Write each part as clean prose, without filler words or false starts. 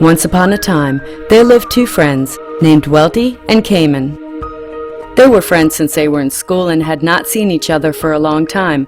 Once upon a time, there lived two friends named Welty and Karmen. They were friends since they were in school and had not seen each other for a long time.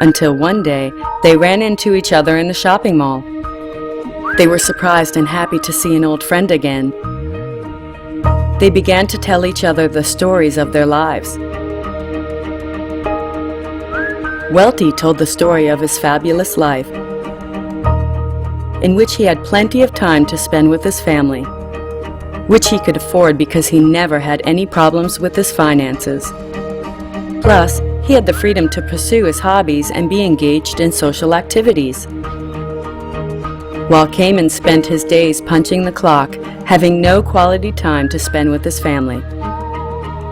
Until one day, they ran into each other in a shopping mall. They were surprised and happy to see an old friend again. They began to tell each other the stories of their lives. Welty told the story of his fabulous life, in which he had plenty of time to spend with his family, which he could afford because he never had any problems with his finances. Plus, he had the freedom to pursue his hobbies and be engaged in social activities. While Karmen spent his days punching the clock, having no quality time to spend with his family,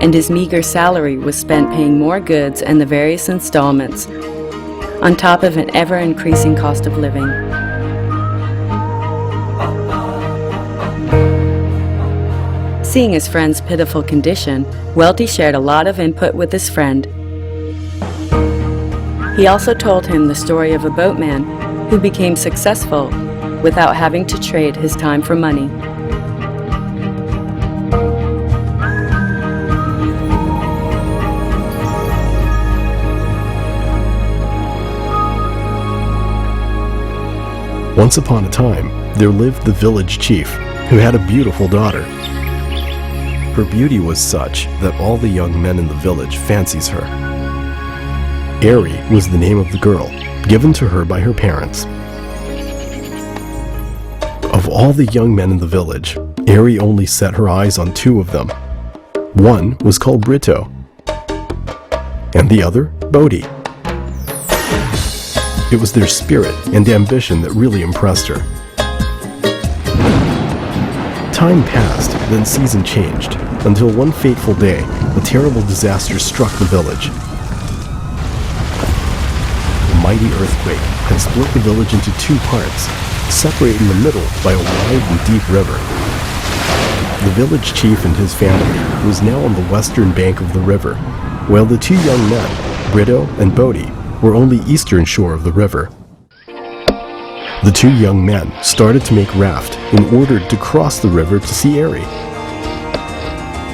and his meager salary was spent paying more goods and the various installments, on top of an ever-increasing cost of living. Seeing his friend's pitiful condition, Welty shared a lot of input with his friend. He also told him the story of a boatman who became successful without having to trade his time for money. Once upon a time, there lived the village chief, who had a beautiful daughter. Her beauty was such that all the young men in the village fancies her. Ari was the name of the girl, given to her by her parents. Of all the young men in the village, Ari only set her eyes on two of them. One was called Brito, and the other, Bodhi. It was their spirit and ambition that really impressed her. Time passed, then season changed, until one fateful day, a terrible disaster struck the village. A mighty earthquake had split the village into two parts, separated in the middle by a wide and deep river. The village chief and his family was now on the western bank of the river, while the two young men, Brito and Bodhi, were on the eastern shore of the river. The two young men started to make raft in order to cross the river to see Ari.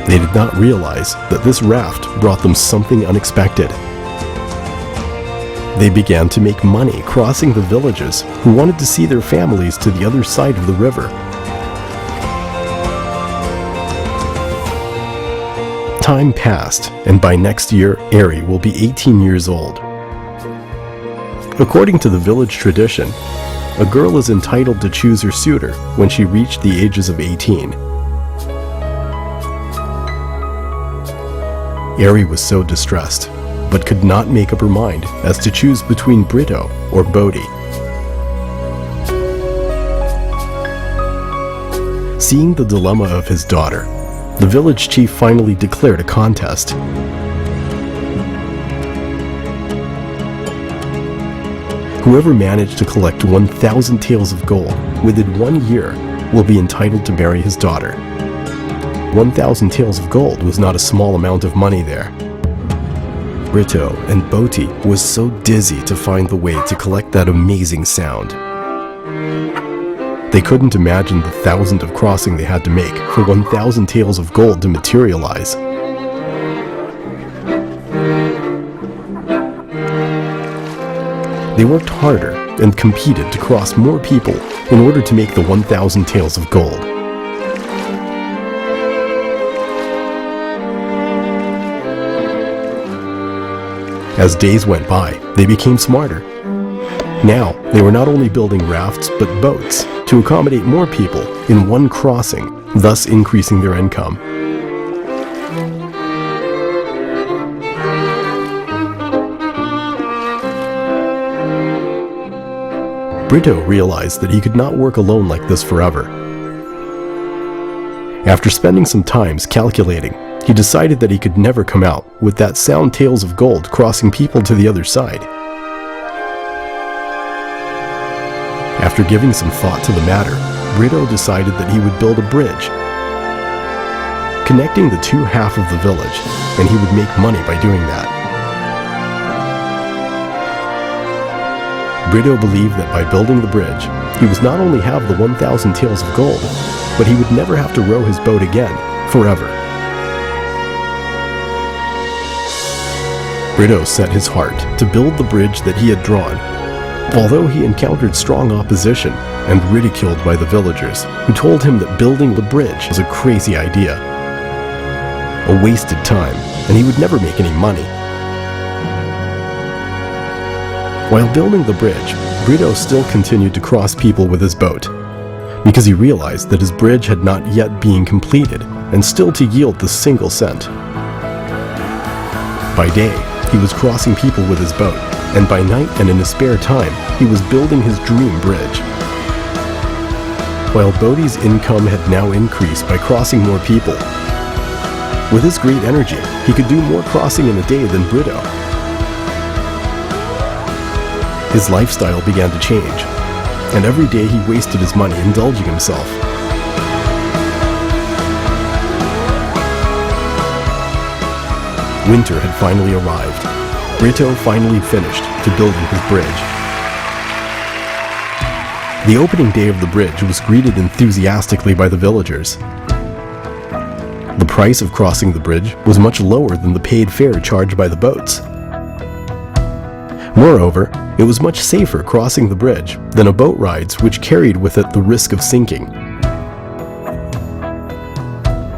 They did not realize that this raft brought them something unexpected. They began to make money crossing the villages who wanted to see their families to the other side of the river. Time passed, and by next year, Ari will be 18 years old. According to the village tradition, a girl is entitled to choose her suitor when she reached the ages of 18. Ari was so distressed, but could not make up her mind as to choose between Brito or Bodhi. Seeing the dilemma of his daughter, the village chief finally declared a contest. Whoever managed to collect 1,000 taels of gold within 1 year will be entitled to marry his daughter. 1,000 taels of gold was not a small amount of money there. Brito and Bodhi was so dizzy to find the way to collect that amazing sound. They couldn't imagine the thousand of crossing they had to make for 1,000 taels of gold to materialize. They worked harder and competed to cross more people in order to make the 1,000 taels of gold. As days went by, they became smarter. Now, they were not only building rafts but boats to accommodate more people in one crossing, thus increasing their income. Brito realized that he could not work alone like this forever. After spending some time calculating, he decided that he could never come out with that sound tails of gold crossing people to the other side. After giving some thought to the matter, Brito decided that he would build a bridge, connecting the two halves of the village, and he would make money by doing that. Brito believed that by building the bridge, he was not only have the 1,000 taels of gold, but he would never have to row his boat again, forever. Brito set his heart to build the bridge that he had drawn, although he encountered strong opposition and ridiculed by the villagers, who told him that building the bridge was a crazy idea, a wasted time, and he would never make any money. While building the bridge, Brito still continued to cross people with his boat, because he realized that his bridge had not yet been completed and still to yield the single cent. By day, he was crossing people with his boat, and by night and in his spare time, he was building his dream bridge. While Bodhi's income had now increased by crossing more people, with his great energy, he could do more crossing in a day than Brito. His lifestyle began to change, and every day he wasted his money indulging himself. Winter had finally arrived. Brito finally finished to building his bridge. The opening day of the bridge was greeted enthusiastically by the villagers. The price of crossing the bridge was much lower than the paid fare charged by the boats. Moreover, it was much safer crossing the bridge than a boat rides which carried with it the risk of sinking.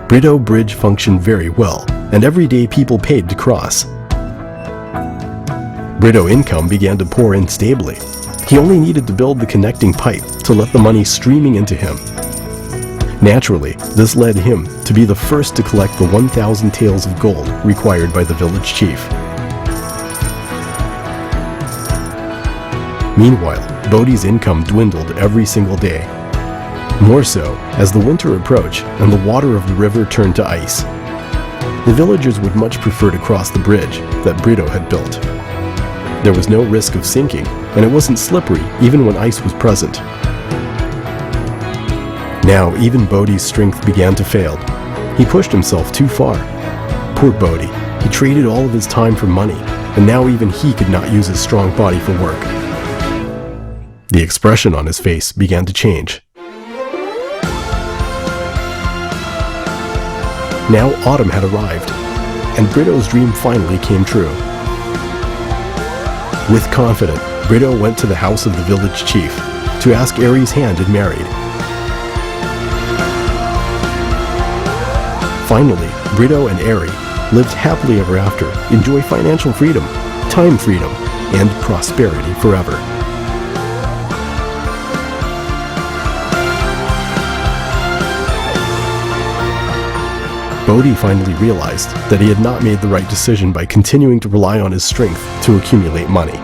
Brito Bridge functioned very well, and every day people paid to cross. Brito income began to pour in stably. He only needed to build the connecting pipe to let the money streaming into him. Naturally, this led him to be the first to collect the 1,000 taels of gold required by the village chief. Meanwhile, Bodhi's income dwindled every single day. More so as the winter approached and the water of the river turned to ice. The villagers would much prefer to cross the bridge that Brito had built. There was no risk of sinking, and it wasn't slippery even when ice was present. Now, even Bodhi's strength began to fail. He pushed himself too far. Poor Bodhi, he traded all of his time for money, and now even he could not use his strong body for work. The expression on his face began to change. Now autumn had arrived, and Brito's dream finally came true. With confidence, Brito went to the house of the village chief to ask Aries' hand in marriage. Finally, Brito and Aries lived happily ever after, enjoy financial freedom, time freedom, and prosperity forever. Bodhi finally realized that he had not made the right decision by continuing to rely on his strength to accumulate money.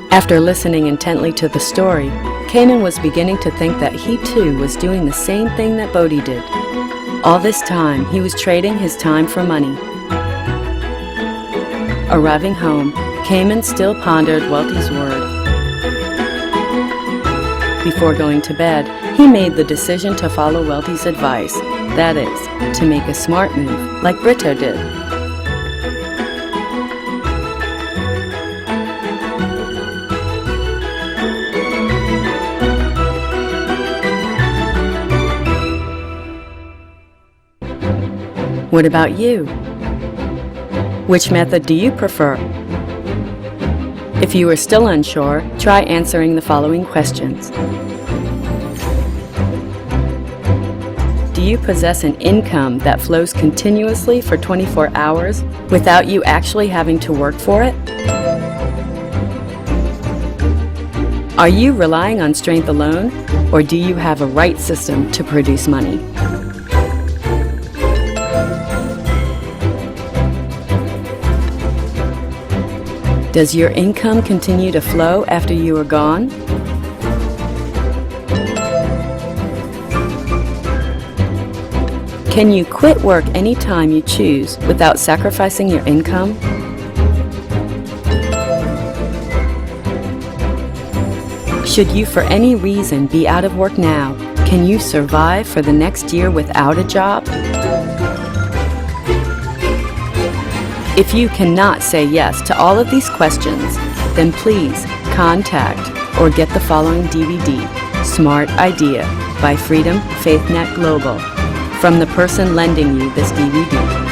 After listening intently to the story, Karmen was beginning to think that he too was doing the same thing that Bodhi did. All this time, he was trading his time for money. Arriving home, Karmen still pondered Welty's word. Before going to bed, he made the decision to follow Welty's advice, that is, to make a smart move like Brito did. What about you? Which method do you prefer? If you are still unsure, try answering the following questions. Do you possess an income that flows continuously for 24 hours without you actually having to work for it? Are you relying on strength alone, or do you have a right system to produce money? Does your income continue to flow after you are gone? Can you quit work anytime you choose without sacrificing your income? Should you for any reason be out of work now, can you survive for the next year without a job? If you cannot say yes to all of these questions, then please contact or get the following DVD, Smart Idea by Freedom Faith Net Global, from the person lending you this DVD.